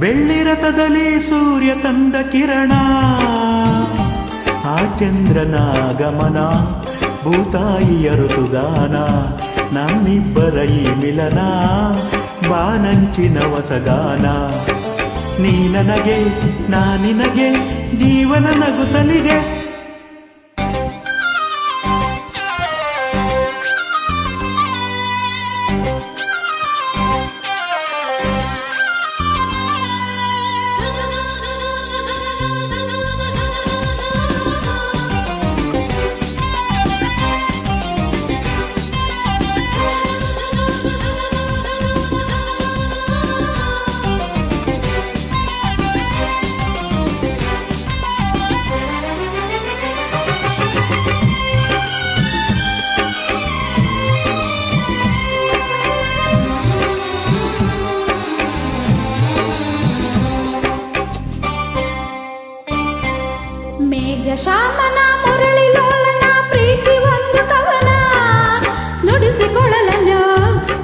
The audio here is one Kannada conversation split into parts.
ಬೆಳ್ಳಿರಥದಲ್ಲಿ ಸೂರ್ಯ ತಂದ ಕಿರಣ ಆ ಚಂದ್ರನಾಗಮನ ಭೂತಾಯಿಯ ಋತುಗಾನ ನಮ್ಮಿಬ್ಬರ ಈ ಮಿಲನ ಬಾನಂಚಿನ ಹೊಸಗಾನ ನೀ ನನಗೆ ನಾ ನಿನಗೆ ಜೀವನ ನಗುತ್ತಲಿದೆ ಶ್ಯಾಮನ ಮುರಳಿ ಲೋಲನ ಪ್ರೀತಿ ಒಂದು ಕವನ ನುಡಿಸಿಕೊಳ್ಳಲನ್ನು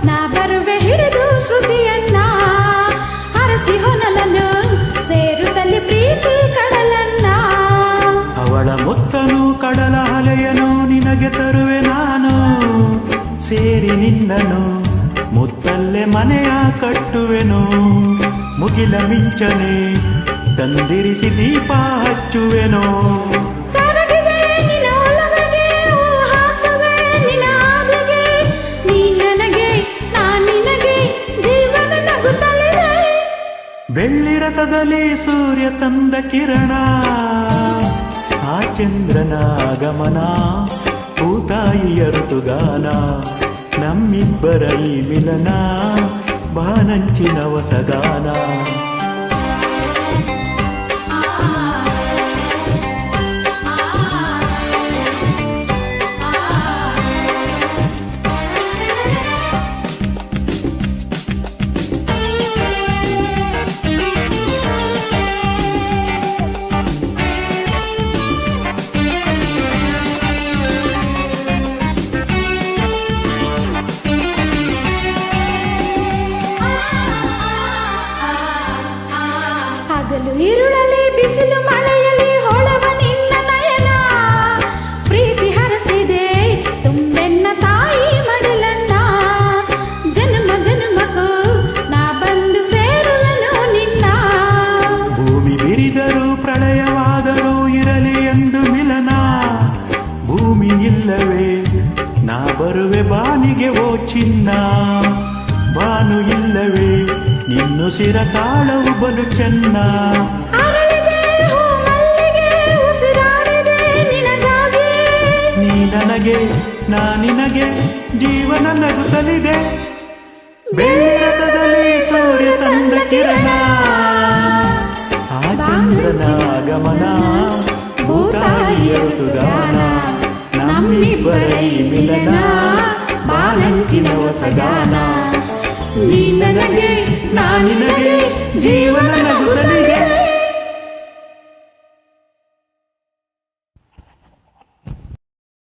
ನಾ ಬರುವೆ ಹಿಡಿದು ಶ್ರುತಿಯನ್ನ ಹರಸಿ ಹೊನಲನ್ನು ಸೇರುತ್ತಲ್ಲಿ ಪ್ರೀತಿ ಕಡಲನ್ನ ಅವಳ ಮುತ್ತನು ಕಡಲ ಅಲೆಯನು ನಿನಗೆ ತರುವೆ ನಾನು ಸೇರಿ ನಿನ್ನನು ಮುತ್ತಲ್ಲೇ ಮನೆಯ ಕಟ್ಟುವೆನು ಮುಗಿಲ ಮಿಂಚನೆ ತಂದಿರಿಸಿ ದೀಪ ಹಚ್ಚುವೆನೋ ಬೆಳ್ಳಿರಥದಲ್ಲಿ ಸೂರ್ಯ ತಂದ ಕಿರಣ ಆ ಚಂದ್ರನಾಗಮನ ಭೂತಾಯಿಯ ಋತುಗಾನ ನಮ್ಮಿಬ್ಬರ ಈ ಮಿಲನ ಬಾನಂಚಿನ ಹೊಸಗಾನ ഇരുളಲಿ ಬಿಸಿಲು ಮಳೆಯಲಿ ಹೊಳವ ನಿನ್ನ ನಯನ ಪ್ರೀತಿ ಹರಸಿದೆ ತುಂಬೆನ್ನ ತಾಯಿ ಮಡಲನ್ನ ಜನ್ಮ ಜನ್ಮಕ್ಕೂ ನಾ ಬಂದು ಸೇರುವೆನು ನಿನ್ನ ಭೂಮಿ ಬಿರಿದರೂ ಪ್ರಳಯವಾದರೂ ಇರಲಿ ಎಂದು ಮಿಲನ ಭೂಮಿ ಇಲ್ಲವೇ ನಾ ಬರುವೆ ಬಾನಿಗೆ ಓ ಚಿನ್ನ ಬಾನು ಇಲ್ಲವೇ ನಿನ್ನು ಸಿರ ತಾಳವು ಬಲು ಚೆನ್ನ ನೀ ನನಗೆ ನಾ ನಿನಗೆ ಜೀವನ ನಗುತ್ತಲಿದೆ ಬೆಳ್ಳಿರಥದಲ್ಲಿ ಸೂರ್ಯ ತಂದ ಕಿರಣ ಆ ಚಂದ್ರನ ಆಗಮನ ಭೂತಾಯಿಯ ಋತುಗಾನ ನಮ್ಮಿಬ್ಬರ ಈ ಮಿಲನ ಬಾನಂಚಿನ ಹೊಸಗಾನ ನೀ ನನಗೆ ನಾ ನಿನಗೆ ಜೀವನ ನಗುತ್ತಲಿದೆ